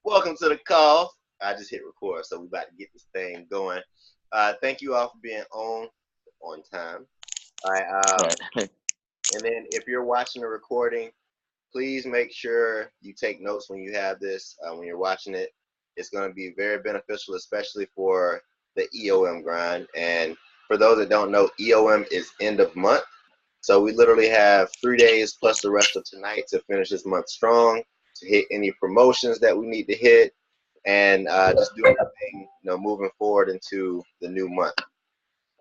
Welcome to the call. I just hit record, so we about to get this thing going. Thank you all for being on time. All right. Right. And then if you're watching the recording, please make sure you take notes when you have this. When you're watching it, it's going to be very beneficial, especially for the EOM grind. And for those that don't know, EOM is end of month. So we literally have 3 days plus the rest of tonight to finish this month strong, to hit any promotions that we need to hit, and just do everything, moving forward into the new month.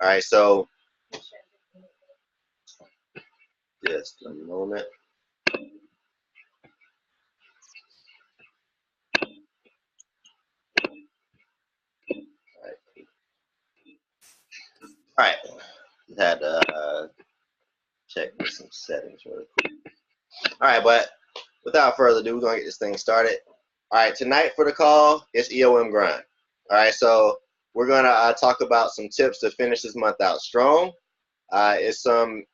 All right, so just a moment. All right, had to check some settings really quick. All right, but without further ado, we're gonna get this thing started. All right, tonight for the call, it's EOM grind. All right, so we're gonna talk about some tips to finish this month out strong. It's some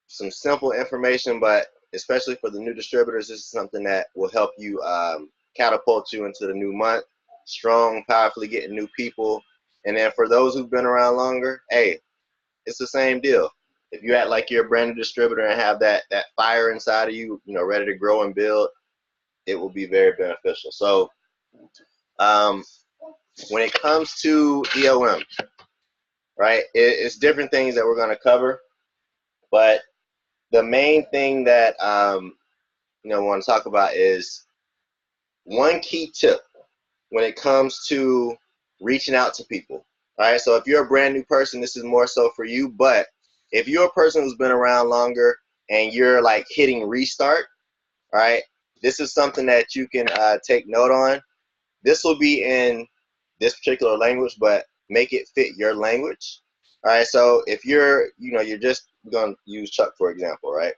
simple information, but especially for the new distributors, this is something that will help you catapult you into the new month, strong, powerfully getting new people. And then for those who've been around longer, hey, it's the same deal. If you act like you're a brand new distributor and have that fire inside of you, ready to grow and build, it will be very beneficial. So, um, when it comes to EOM, right, it's different things that we're going to cover, but the main thing that we want to talk about is one key tip when it comes to reaching out to people. All right, so if you're a brand new person, this is more so for you. But if you're a person who's been around longer and you're like hitting restart, all right, this is something that you can take note on. This will be in this particular language, but make it fit your language. All right, so if you're just going to use Chuck for example, right?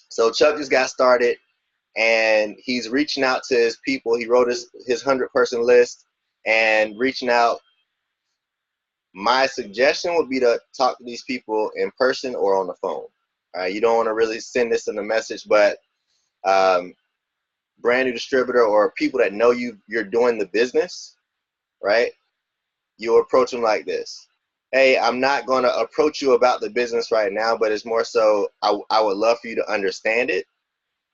So Chuck just got started and he's reaching out to his people. He wrote his 100-person list and reaching out. My suggestion would be to talk to these people in person or on the phone. You don't want to really send this in a message, but um, brand new distributor or people that know you're doing the business, right? You approach them like this. Hey, I'm not going to approach you about the business right now, but it's more so I would love for you to understand it.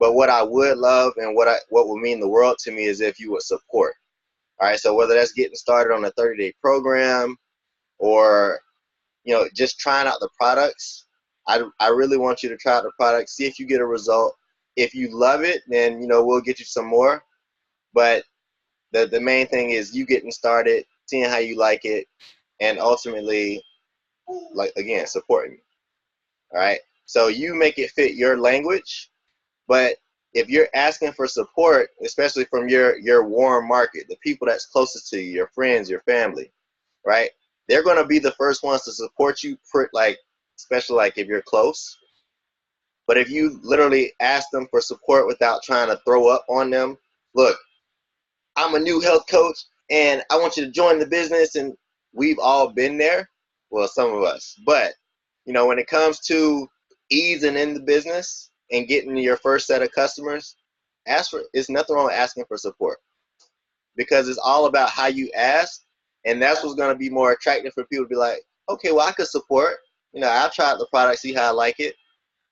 But what I would love and what would mean the world to me is if you would support. All right, so whether that's getting started on a 30-day program or just trying out the products, I really want you to try out the products, see if you get a result. If you love it, then we'll get you some more. But the main thing is you getting started, seeing how you like it, and ultimately, like again, supporting me. All right, so you make it fit your language. But if you're asking for support, especially from your warm market, the people that's closest to you, your friends, your family, right? They're going to be the first ones to support you, like especially like if you're close. But if you literally ask them for support without trying to throw up on them, look, I'm a new health coach and I want you to join the business, and we've all been there. Well, some of us. But, when it comes to easing in the business and getting your first set of customers, it's nothing wrong with asking for support, because it's all about how you ask. And that's what's going to be more attractive for people to be like, okay, well, I could support. I'll try out the product, see how I like it.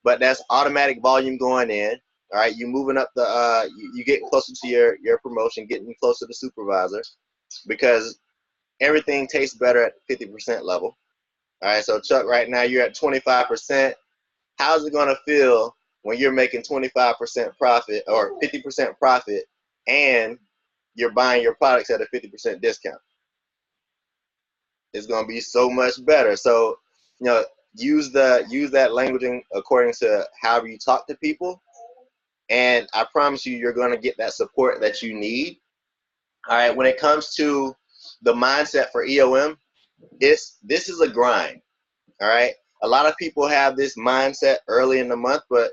But that's automatic volume going in. All right, you moving up you get closer to your promotion, getting closer to supervisor, because everything tastes better at 50% level. All right, so Chuck, right now you're at 25%. How's it gonna feel when you're making 25% profit or 50% profit, and you're buying your products at a 50% discount? It's gonna be so much better. So, you know, use that languaging according to how you talk to people, and I promise you, you're gonna get that support that you need. All right. When it comes to the mindset for EOM, this is a grind. All right. A lot of people have this mindset early in the month, but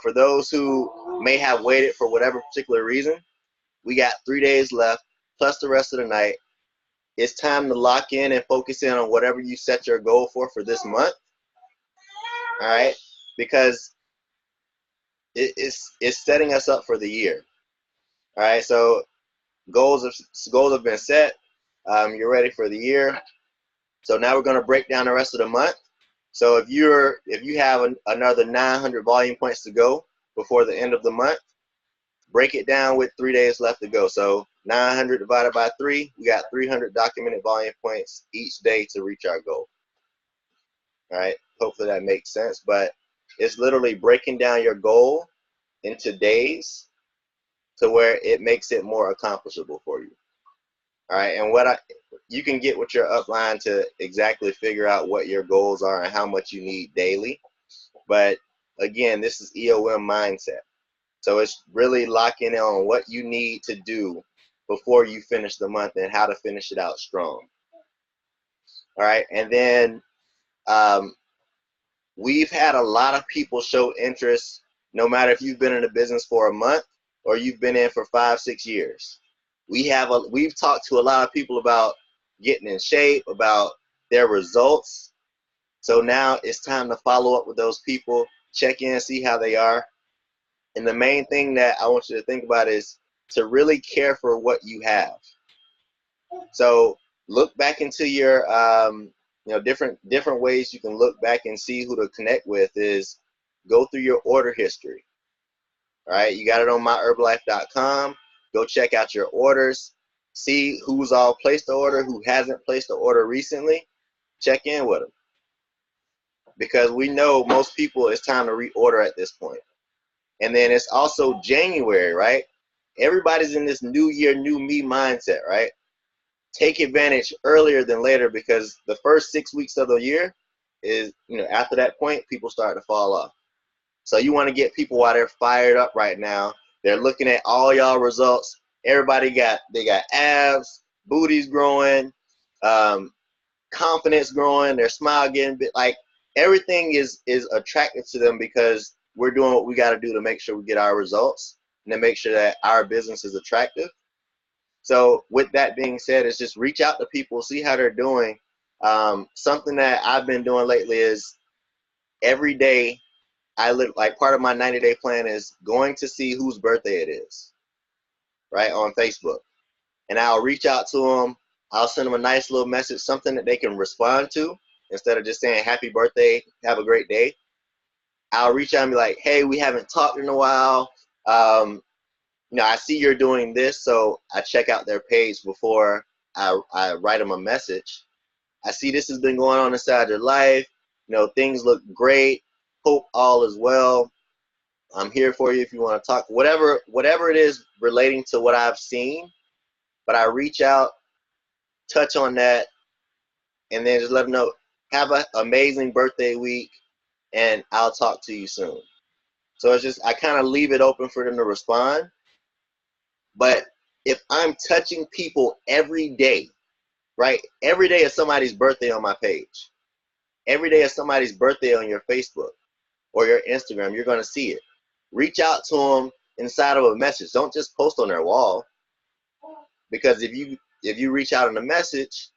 for those who may have waited for whatever particular reason, we got 3 days left plus the rest of the night. It's time to lock in and focus in on whatever you set your goal for this month. All right, because it's setting us up for the year. All right, so goals have been set. You're ready for the year. So now we're going to break down the rest of the month. So if you have another 900 volume points to go before the end of the month, break it down with 3 days left to go. So 900 divided by 3, we got 300 documented volume points each day to reach our goal. All right, hopefully that makes sense. But it's literally breaking down your goal into days to where it makes it more accomplishable for you. All right, and you can get with your upline to exactly figure out what your goals are and how much you need daily. But again, this is EOM mindset. So it's really locking in on what you need to do before you finish the month and how to finish it out strong. All right, and then we've had a lot of people show interest, no matter if you've been in the business for a month or you've been in for 5-6 years. We've talked to a lot of people about getting in shape, about their results. So now it's time to follow up with those people, check in, see how they are. And the main thing that I want you to think about is to really care for what you have. So look back into your different ways you can look back and see who to connect with is go through your order history. All right, you got it on myherbalife.com. Go check out your orders. See who's all placed the order, who hasn't placed the order recently. Check in with them. Because we know most people, it's time to reorder at this point. And then it's also January, right? Everybody's in this new year, new me mindset, right? Take advantage earlier than later because the first 6 weeks of the year is, after that point, people start to fall off. So you want to get people while they're fired up right now. They're looking at all y'all results. Everybody got abs, booties growing, confidence growing, their smile getting bit, like everything is attractive to them because we're doing what we got to do to make sure we get our results and to make sure that our business is attractive. So with that being said, it's just reach out to people, see how they're doing. Something that I've been doing lately is every day like part of my 90-day plan is going to see whose birthday it is, right, on Facebook. And I'll reach out to them. I'll send them a nice little message, something that they can respond to instead of just saying happy birthday, have a great day. I'll reach out and be like, hey, we haven't talked in a while. I see you're doing this, so I check out their page before I write them a message. I see this has been going on inside your life. Things look great. Hope all is well. I'm here for you if you want to talk. Whatever it is relating to what I've seen, but I reach out, touch on that, and then just let them know, have an amazing birthday week, and I'll talk to you soon. So it's just, I kind of leave it open for them to respond. But if I'm touching people every day, right? Every day is somebody's birthday on my page. Every day is somebody's birthday on your Facebook or your Instagram. You're going to see it. Reach out to them inside of a message. Don't just post on their wall. Because if you reach out in a message,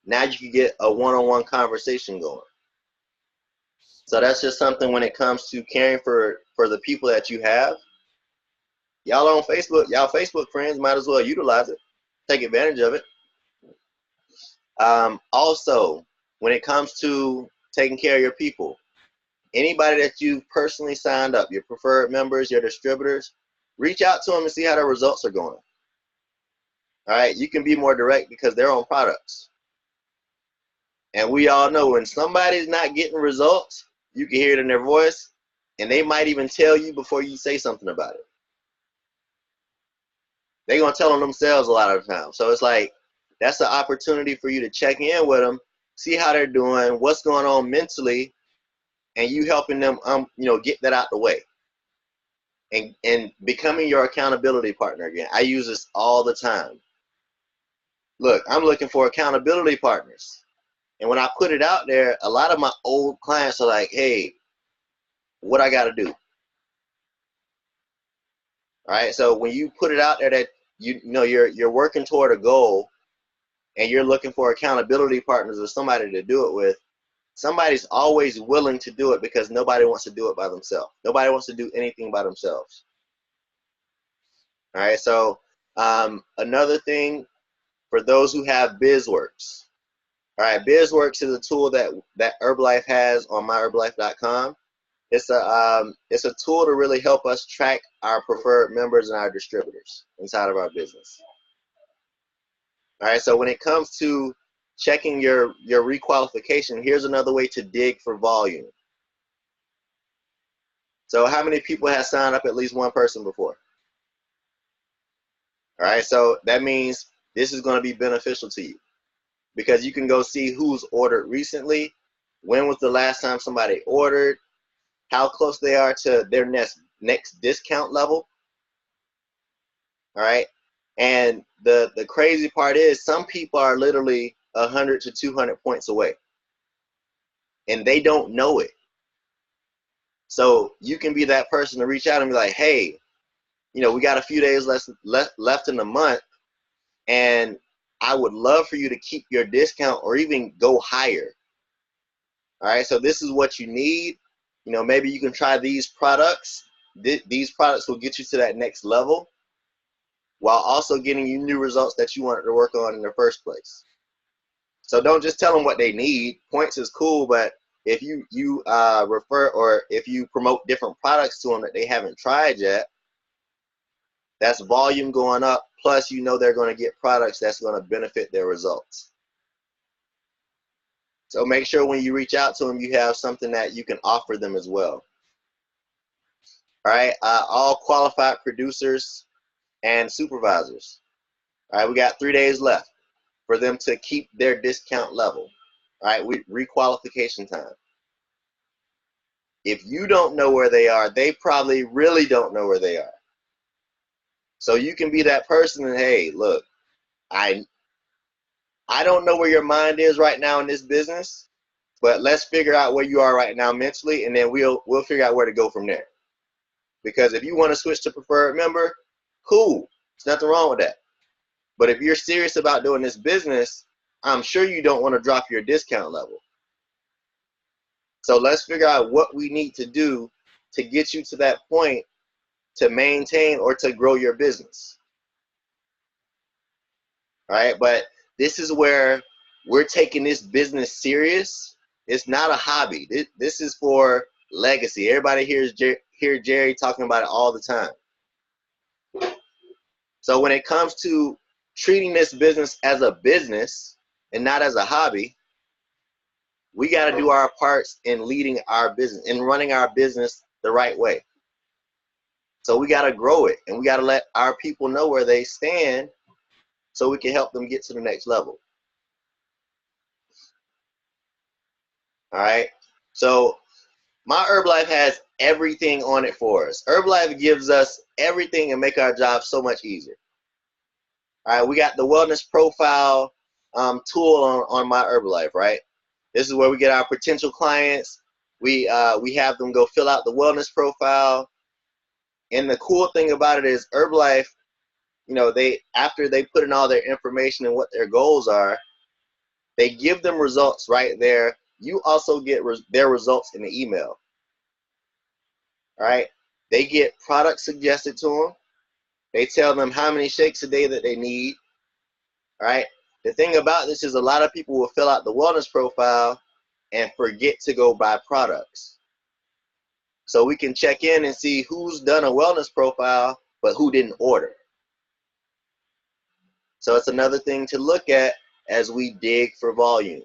now you can get a one-on-one conversation going. So that's just something when it comes to caring for the people that you have. Y'all on Facebook, y'all Facebook friends, might as well utilize it. Take advantage of it. Also, when it comes to taking care of your people, anybody that you've personally signed up, your preferred members, your distributors, reach out to them and see how their results are going. All right, you can be more direct because they're on products. And we all know when somebody's not getting results, you can hear it in their voice, and they might even tell you before you say something about it. They're going to tell on themselves a lot of the time. So it's like, that's an opportunity for you to check in with them, see how they're doing, what's going on mentally, and you helping them, get that out the way. And becoming your accountability partner again. I use this all the time. Look, I'm looking for accountability partners. And when I put it out there, a lot of my old clients are like, hey, what I got to do? All right. So when you put it out there that you're working toward a goal and you're looking for accountability partners or somebody to do it with, somebody's always willing to do it because nobody wants to do it by themselves. Nobody wants to do anything by themselves. All right. So Another thing for those who have BizWorks. All right, BizWorks is a tool that Herbalife has on myherbalife.com. It's a tool to really help us track our preferred members and our distributors inside of our business. All right, so when it comes to checking your requalification, here's another way to dig for volume. So how many people have signed up at least one person before? All right, so that means this is going to be beneficial to you because you can go see who's ordered recently, when was the last time somebody ordered, how close they are to their next discount level. All right, and the crazy part is some people are literally 100 to 200 points away, and they don't know it. So you can be that person to reach out and be like, hey, you know, we got a few days left in the month, and I would love for you to keep your discount or even go higher. All right, so this is what you need. You know, maybe you can try these products. These products will get you to that next level while also getting you new results that you wanted to work on in the first place. So don't just tell them what they need. Points is cool, but if you refer or if you promote different products to them that they haven't tried yet, that's volume going up. Plus, you know they're going to get products that's going to benefit their results. So make sure when you reach out to them, you have something that you can offer them as well. All right, all qualified producers and supervisors. All right, we got 3 days left for them to keep their discount level. All right, requalification time. If you don't know where they are, they probably really don't know where they are. So you can be that person and, hey, look, I don't know where your mind is right now in this business, but let's figure out where you are right now mentally, and then we'll figure out where to go from there. Because if you want to switch to preferred member, cool. There's nothing wrong with that. But if you're serious about doing this business, I'm sure you don't want to drop your discount level. So let's figure out what we need to do to get you to that point to maintain or to grow your business. All right, but this is where we're taking this business serious. It's not a hobby. This is for legacy. Everybody hears Jerry talking about it all the time. So when it comes to treating this business as a business and not as a hobby, we got to do our parts in leading our business and running our business the right way. So we got to grow it, and we got to let our people know where they stand so we can help them get to the next level. All right. So my Herbalife has everything on it for us. Herbalife gives us everything and make our job so much easier. All right. We got the wellness profile tool on my Herbalife, right? This is where we get our potential clients. We have them go fill out the wellness profile. And the cool thing about it is Herbalife, you know, after they put in all their information and what their goals are, they give them results right there. You also get their results in the email. All right. They get products suggested to them. They tell them how many shakes a day that they need. All right. The thing about this is a lot of people will fill out the wellness profile and forget to go buy products. So we can check in and see who's done a wellness profile, but who didn't order. So it's another thing to look at as we dig for volume,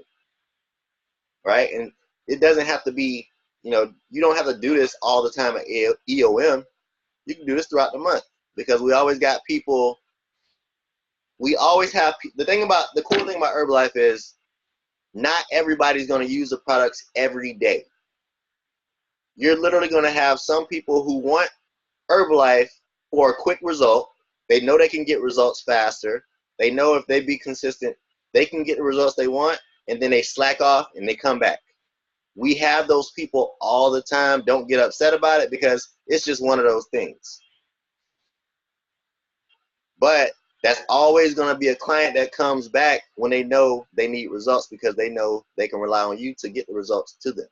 right? And it doesn't have to be, you know, you don't have to do this all the time at EOM. You can do this throughout the month because we always got people. We always have the cool thing about Herbalife is not everybody's going to use the products every day. You're literally going to have some people who want Herbalife for a quick result. They know they can get results faster. They know if they be consistent, they can get the results they want, and then they slack off and they come back. We have those people all the time. Don't get upset about it because it's just one of those things. But that's always going to be a client that comes back when they know they need results because they know they can rely on you to get the results to them.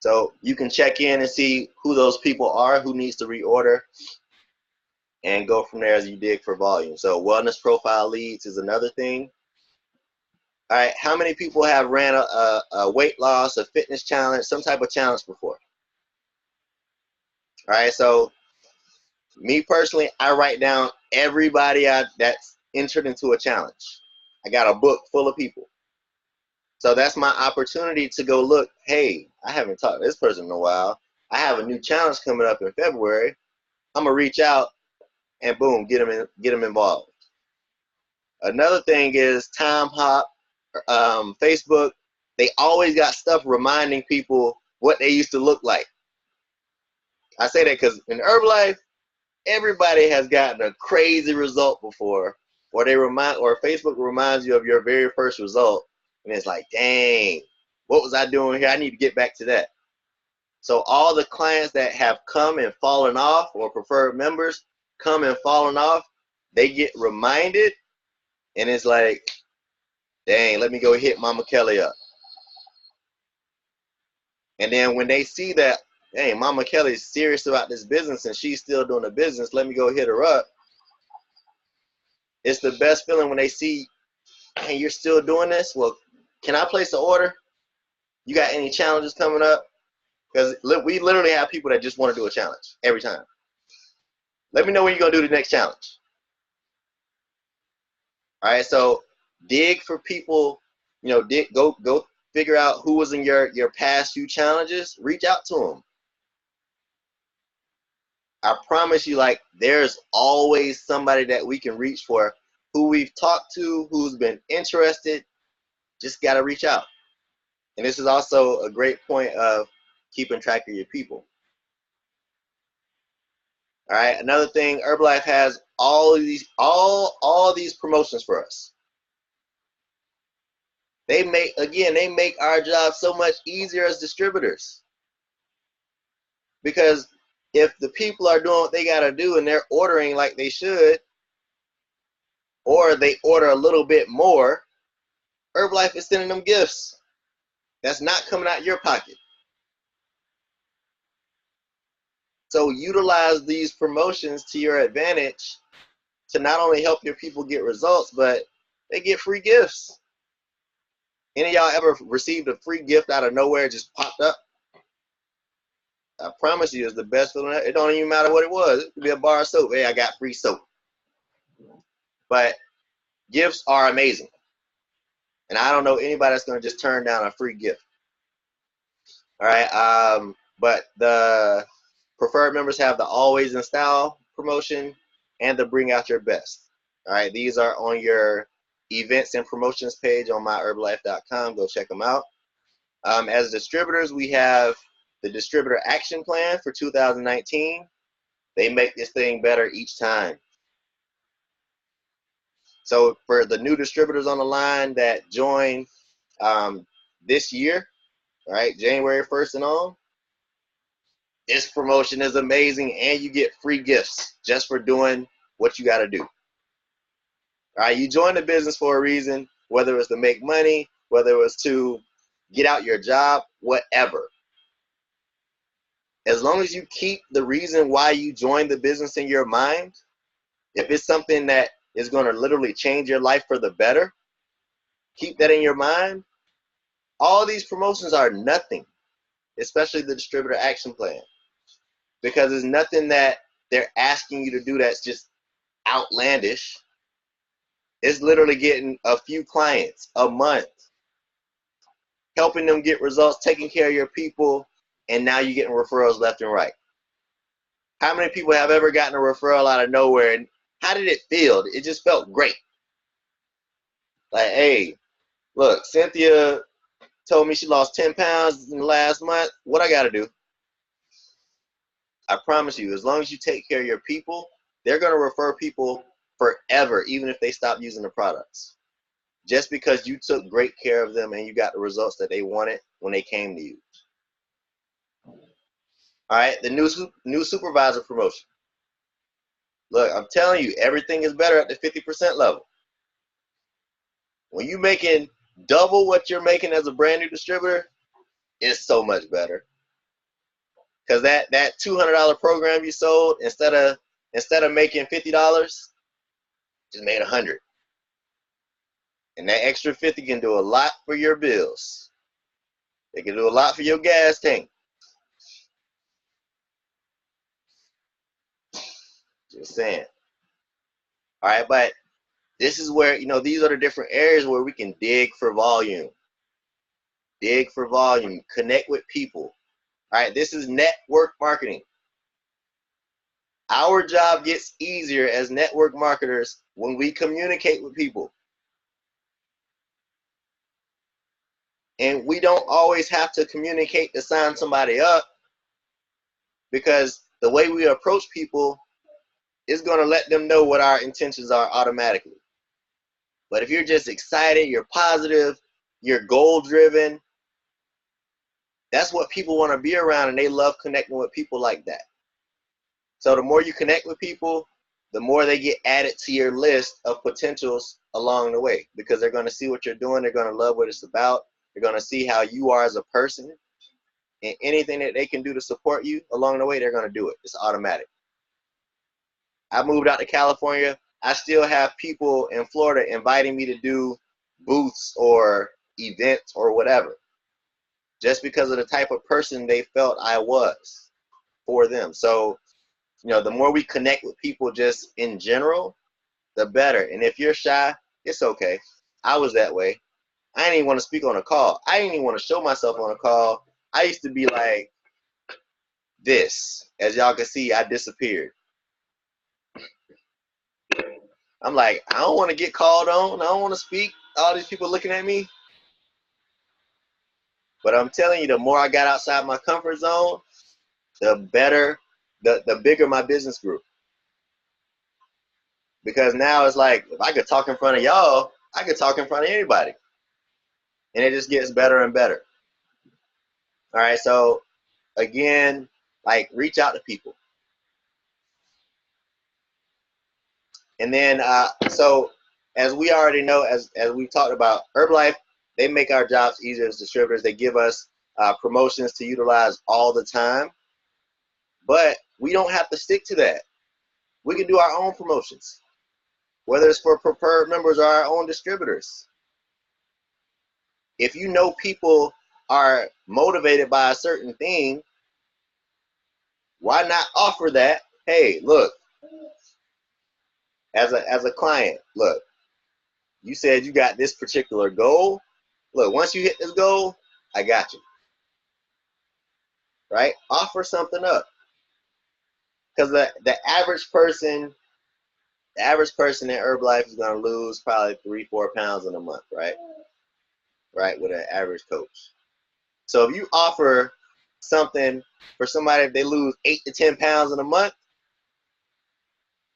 So you can check in and see who those people are, who needs to reorder. and go from there as you dig for volume. So wellness profile leads is another thing. All right, how many people have ran a weight loss, a fitness challenge, some type of challenge before? All right, so me personally, I write down everybody that's entered into a challenge. I got a book full of people. So that's my opportunity to go look, hey, I haven't talked to this person in a while. I have a new challenge coming up in February. I'm going to reach out and boom, get them involved. Another thing is Time Hop, Facebook. They always got stuff reminding people what they used to look like. I say that because in Herbalife, everybody has gotten a crazy result before, or Facebook reminds you of your very first result, and it's like, dang, what was I doing here? I need to get back to that. So all the clients that have come and fallen off, or preferred members come and fallen off, they get reminded, and it's like, dang, let me go hit Mama Kelly up. And then when they see that, hey, Mama Kelly's serious about this business and she's still doing the business, let me go hit her up. It's the best feeling when they see, hey, you're still doing this? Well, can I place an order? You got any challenges coming up? Because we literally have people that just want to do a challenge every time. Let me know when you're going to do the next challenge. All right, so dig for people, go figure out who was in your past few challenges. Reach out to them. I promise you, like, there's always somebody that we can reach for, who we've talked to, who's been interested. Just got to reach out. And this is also a great point of keeping track of your people. All right, another thing, Herbalife has all these promotions for us. They make our job so much easier as distributors. Because if the people are doing what they got to do and they're ordering like they should, or they order a little bit more, Herbalife is sending them gifts. That's not coming out of your pocket. So utilize these promotions to your advantage to not only help your people get results, but they get free gifts. Any of y'all ever received a free gift out of nowhere, just popped up? I promise you, it's the best feeling. It don't even matter what it was. It could be a bar of soap. Hey, I got free soap. But gifts are amazing. And I don't know anybody that's going to just turn down a free gift. All right. But the preferred members have the Always in Style promotion and the Bring Out Your Best. All right. These are on your events and promotions page on myherbalife.com. Go check them out. As distributors, we have the Distributor Action Plan for 2019. They make this thing better each time. So for the new distributors on the line that join this year, all right, January 1st and on, this promotion is amazing, and you get free gifts just for doing what you got to do. All right, you join the business for a reason, whether it's to make money, whether it was to get out your job, whatever. As long as you keep the reason why you joined the business in your mind, if it's something that is going to literally change your life for the better, keep that in your mind. All these promotions are nothing, especially the Distributor Action Plan, because there's nothing that they're asking you to do that's just outlandish. It's literally getting a few clients a month, helping them get results, taking care of your people, and now you're getting referrals left and right. How many people have ever gotten a referral out of nowhere, and how did it feel? It just felt great. Like, hey, look, Cynthia told me she lost 10 pounds in the last month. What I got to do? I promise you, as long as you take care of your people, they're going to refer people forever, even if they stop using the products. Just because you took great care of them and you got the results that they wanted when they came to you. All right, the new supervisor promotion. Look, I'm telling you, everything is better at the 50% level. When you're making double what you're making as a brand new distributor, it's so much better. Because that $200 program you sold, instead of instead of making $50, just made 100. And that extra 50 can do a lot for your bills. It can do a lot for your gas tank. Just saying. All right, but this is where, these are the different areas where we can dig for volume. Dig for volume. Connect with people. All right, this is network marketing. Our job gets easier as network marketers when we communicate with people. And we don't always have to communicate to sign somebody up, because the way we approach people is going to let them know what our intentions are automatically. But if you're just excited, you're positive, you're goal-driven, that's what people want to be around, and they love connecting with people like that. So the more you connect with people, the more they get added to your list of potentials along the way, because they're going to see what you're doing. They're going to love what it's about. They're going to see how you are as a person, and anything that they can do to support you along the way, they're going to do it. It's automatic. I moved out to California. I still have people in Florida inviting me to do booths or events or whatever, just because of the type of person they felt I was for them. So, the more we connect with people just in general, the better. And if you're shy, it's okay. I was that way. I didn't even want to speak on a call. I didn't even want to show myself on a call. I used to be like this. As y'all can see, I disappeared. I'm like, I don't want to get called on. I don't want to speak. All these people looking at me. But I'm telling you, the more I got outside my comfort zone, the better, the bigger my business grew. Because now it's like, if I could talk in front of y'all, I could talk in front of anybody. And it just gets better and better. All right, so again, like, reach out to people. And then, so as we already know, as we talked about, Herbalife, they make our jobs easier as distributors. They give us promotions to utilize all the time. But we don't have to stick to that. We can do our own promotions, whether it's for preferred members or our own distributors. If you know people are motivated by a certain thing, why not offer that? Hey, look, as a client, look, you said you got this particular goal. Look, once you hit this goal, I got you. Right? Offer something up. Because the average person in Herbalife is going to lose probably 3-4 pounds in a month, right? Right, with an average coach. So if you offer something for somebody, if they lose 8 to 10 pounds in a month,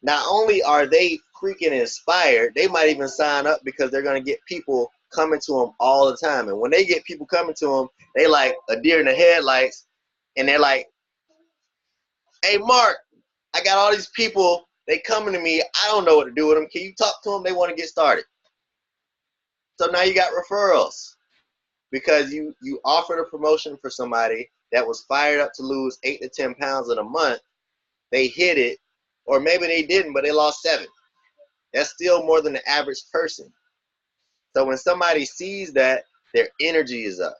not only are they freaking inspired, they might even sign up, because they're going to get people coming to them all the time. And when they get people coming to them, they like a deer in the headlights, and they're like, hey, Mark, I got all these people, they coming to me, I don't know what to do with them. Can you talk to them? They want to get started. So now you got referrals, because you offered a promotion for somebody that was fired up to lose 8 to 10 pounds in a month. They hit it, or maybe they didn't, but they lost 7. That's still more than the average person. So when somebody sees that, their energy is up,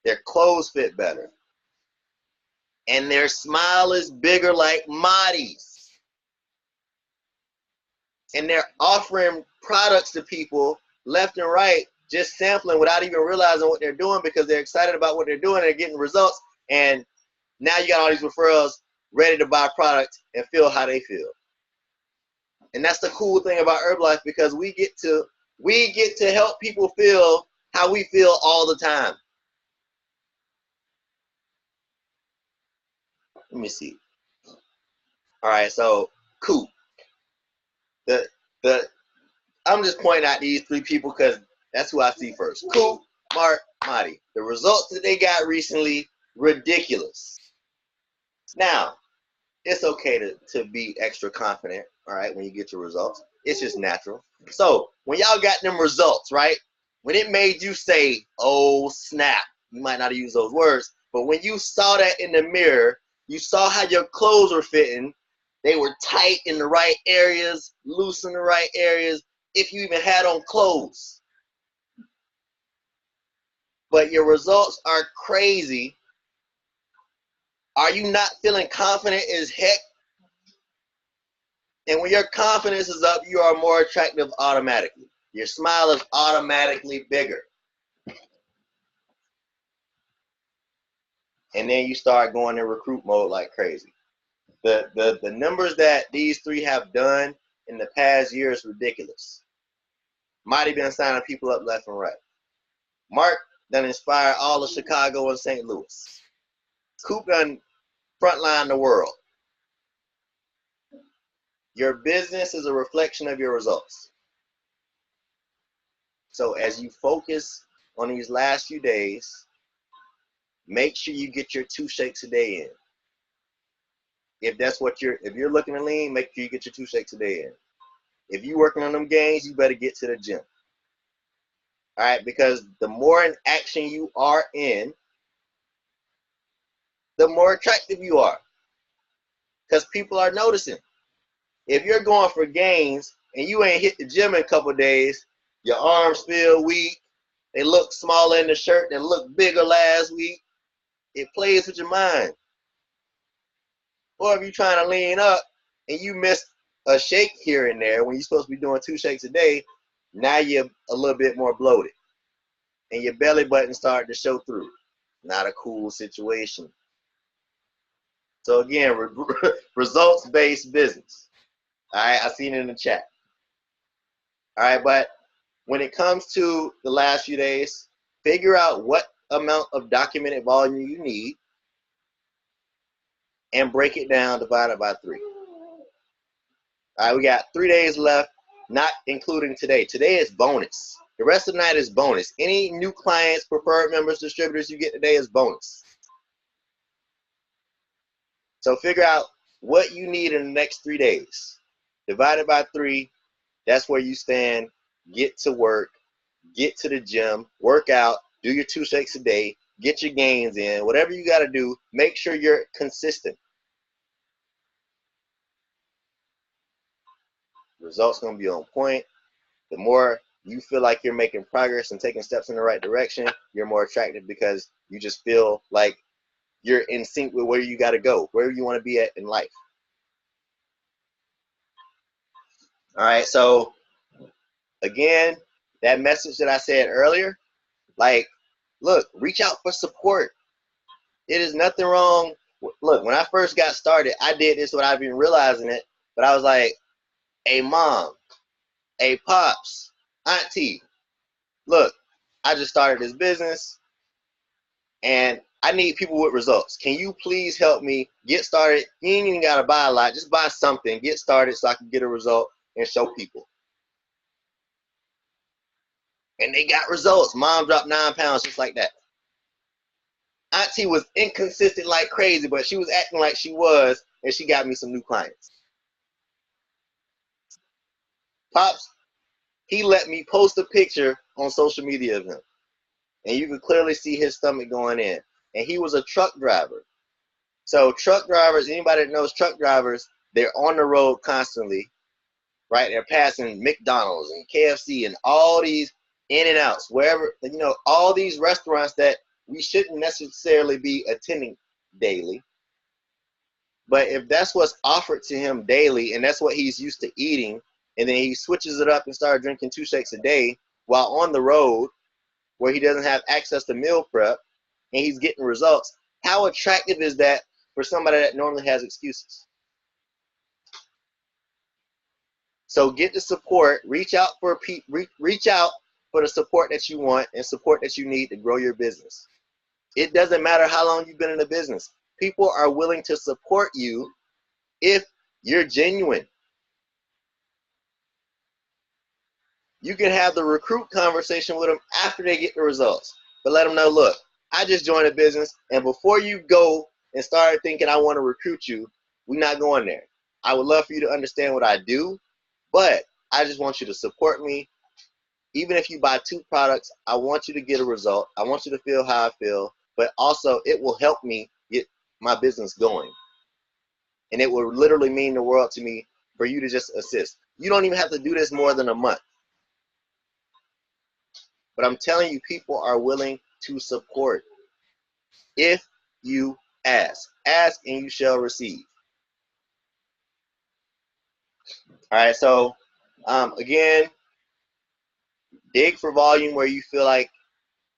their clothes fit better, and their smile is bigger like Marty's, and they're offering products to people left and right, just sampling without even realizing what they're doing, because they're excited about what they're doing. They're getting results, and now you got all these referrals ready to buy product and feel how they feel. And that's the cool thing about Herbalife, because we get to help people feel how we feel all the time. Let me see. All right, so cool. I'm just pointing out these 3 people because that's who I see first. Coop, Mark, Marty. The results that they got recently, ridiculous. Now, it's okay to be extra confident, all right, when you get your results. It's just natural. So when y'all got them results, right, when it made you say, oh, snap, you might not have used those words, but when you saw that in the mirror, you saw how your clothes were fitting, They were tight in the right areas, loose in the right areas, if you even had on clothes. But your results are crazy. Are you not feeling confident as heck? And when your confidence is up, you are more attractive automatically. Your smile is automatically bigger. And then you start going in recruit mode like crazy. The numbers that these three have done in the past year is ridiculous. Mighty been signing people up left and right. Mark done inspired all of Chicago and St. Louis. Coop done frontline the world. Your business is a reflection of your results. So as you focus on these last few days, make sure you get your 2 shakes a day in. If you're looking to lean, make sure you get your 2 shakes a day in. If you're working on them gains, you better get to the gym. All right, because the more in action you are in, the more attractive you are. Because people are noticing. If you're going for gains and you ain't hit the gym in a couple of days, your arms feel weak, they look smaller in the shirt, they look bigger last week, it plays with your mind. Or if you're trying to lean up and you miss a shake here and there when you're supposed to be doing 2 shakes a day, now you're a little bit more bloated. And your belly button starting to show through. Not a cool situation. So again, results-based business. All right, I seen it in the chat. All right, but when it comes to the last few days, figure out what amount of documented volume you need and break it down, divide it by 3. All right, we got 3 days left, not including today. Today is bonus. The rest of the night is bonus. Any new clients, preferred members, distributors you get today is bonus. So figure out what you need in the next 3 days. Divide it by 3. That's where you stand. Get to work. Get to the gym. Work out. Do your 2 shakes a day. Get your gains in. Whatever you got to do, make sure you're consistent. Results going to be on point. The more you feel like you're making progress and taking steps in the right direction, you're more attractive because you just feel like you're in sync with where you got to go, where you want to be at in life. All right, so again, that message that I said earlier, like, look, reach out for support. It is nothing wrong. Look, when I first got started, I did this without even realizing it, but I was like, hey, mom, hey, pops, auntie, look, I just started this business and I need people with results. Can you please help me get started? You ain't even got to buy a lot. Just buy something. Get started so I can get a result and show people. And they got results. Mom dropped 9 pounds just like that. Auntie was inconsistent like crazy, but she was acting like she was, and she got me some new clients. Pops, he let me post a picture on social media of him. And you can clearly see his stomach going in. And he was a truck driver. So truck drivers, anybody that knows truck drivers, they're on the road constantly, right? They're passing McDonald's and KFC and all these In-N-Outs, wherever, you know, all these restaurants that we shouldn't necessarily be attending daily. But if that's what's offered to him daily and that's what he's used to eating, and then he switches it up and starts drinking 2 shakes a day while on the road where he doesn't have access to meal prep and he's getting results, how attractive is that for somebody that normally has excuses? So get the support, reach out for the support that you want and support that you need to grow your business. It doesn't matter how long you've been in the business. People are willing to support you if you're genuine. You can have the recruit conversation with them after they get the results. But let them know, look, I just joined a business, and before you go and start thinking I want to recruit you, we're not going there. I would love for you to understand what I do, but I just want you to support me. Even if you buy 2 products, I want you to get a result. I want you to feel how I feel, but also it will help me get my business going. And it would literally mean the world to me for you to just assist. You don't even have to do this more than a month. But I'm telling you, people are willing to support if you ask. Ask and you shall receive. All right, so again, dig for volume where you feel like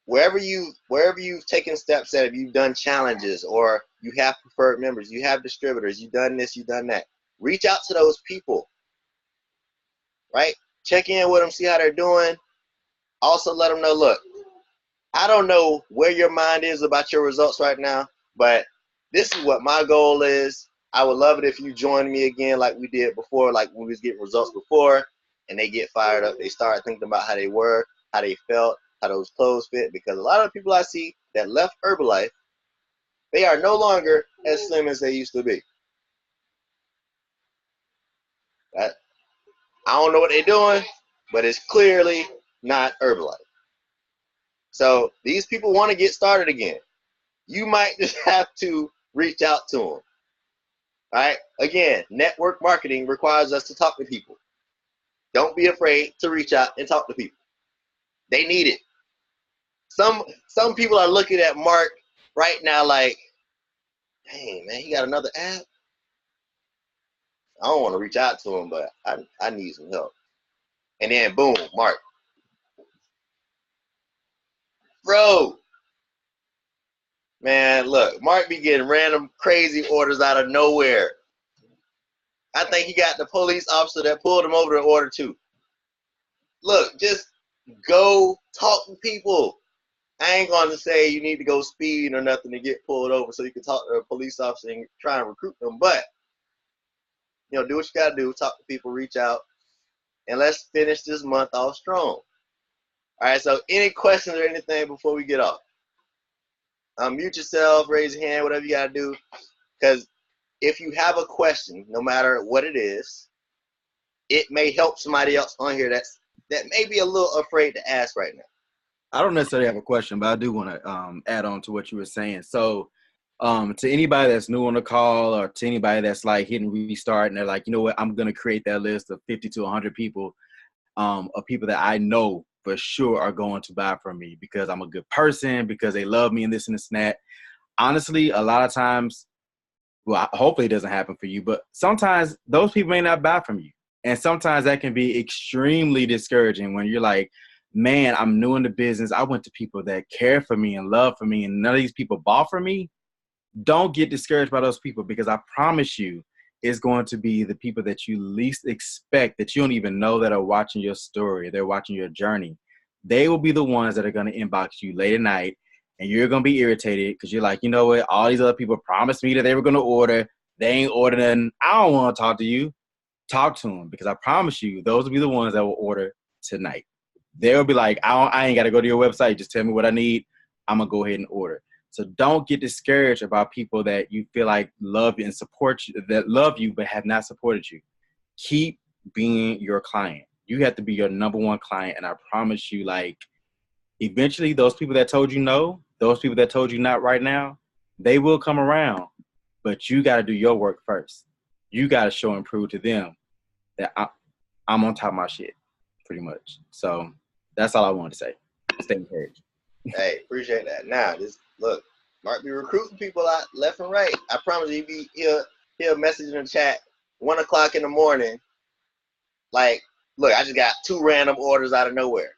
wherever you've taken steps that if you've done challenges or you have preferred members, you have distributors, you've done this, you've done that. Reach out to those people, right? Check in with them, see how they're doing. Also let them know, look, I don't know where your mind is about your results right now, but this is what my goal is. I would love it if you join me again like we did before, like when we was getting results before, and they get fired up. They start thinking about how they were, how they felt, how those clothes fit, because a lot of people I see that left Herbalife, they are no longer as slim as they used to be. I don't know what they're doing, but it's clearly not Herbalife. So these people want to get started again. You might just have to reach out to them. All right? Again, network marketing requires us to talk to people. Don't be afraid to reach out and talk to people. They need it. Some people are looking at Mark right now like, dang, man, he got another app. I don't want to reach out to him, but I need some help. And then boom, Mark. Bro. Man, look, Mark be getting random crazy orders out of nowhere. I think he got the police officer that pulled him over to order too. Look, just go talk to people. I ain't going to say you need to go speed or nothing to get pulled over so you can talk to a police officer and try and recruit them. But, do what you got to do. Talk to people, reach out, and let's finish this month off strong. All right, so any questions or anything before we get off? Mute yourself, raise your hand, whatever you got to do. Because if you have a question, no matter what it is, it may help somebody else on here that may be a little afraid to ask right now. I don't necessarily have a question, but I do want to add on to what you were saying. So to anybody that's new on the call or to anybody that's like hitting restart and they're like, you know what, I'm going to create that list of 50 to 100 people of people that I know for sure are going to buy from me because I'm a good person, because they love me and this and this and that. Honestly, a lot of times, well, hopefully it doesn't happen for you, but sometimes those people may not buy from you. And sometimes that can be extremely discouraging when you're like, man, I'm new in the business. I went to people that care for me and love for me, and none of these people bought from me. Don't get discouraged by those people because I promise you it's going to be the people that you least expect that you don't even know that are watching your story. They're watching your journey. They will be the ones that are going to inbox you late at night, and you're going to be irritated because you're like, you know what? All these other people promised me that they were going to order. They ain't ordering. I don't want to talk to you. Talk to them because I promise you those will be the ones that will order tonight. They'll be like, I ain't got to go to your website. Just tell me what I need. I'm going to go ahead and order. So don't get discouraged about people that you feel like love you and support you, that love you but have not supported you. Keep being your client. You have to be your number one client. And I promise you, like, eventually those people that told you no, those people that told you not right now, they will come around. But you got to do your work first. You got to show and prove to them that I'm on top of my shit, pretty much. So that's all I wanted to say. Stay encouraged. Hey, appreciate that. Now, look, Mark be recruiting people out left and right. I promise you, he'll message in the chat 1 o'clock in the morning. Like, look, I just got 2 random orders out of nowhere.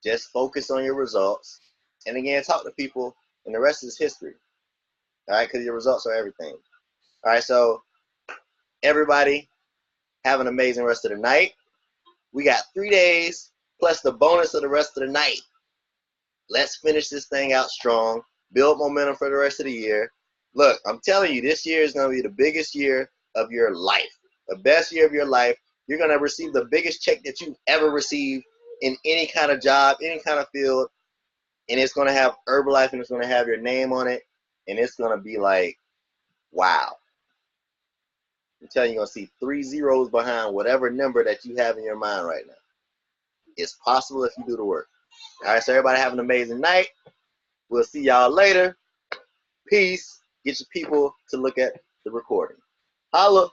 Just focus on your results. And again, talk to people, and the rest is history. All right, because your results are everything. All right, so everybody, have an amazing rest of the night. We got 3 days plus the bonus of the rest of the night. Let's finish this thing out strong. Build momentum for the rest of the year. Look, I'm telling you, this year is going to be the biggest year of your life. The best year of your life. You're going to receive the biggest check that you've ever received in any kind of job, any kind of field. And it's going to have Herbalife, and it's going to have your name on it. And it's going to be like, wow. I'm telling you, you're going to see 3 zeros behind whatever number that you have in your mind right now. It's possible if you do the work. All right, so everybody have an amazing night. We'll see y'all later. Peace. get your people to look at the recording. Holla.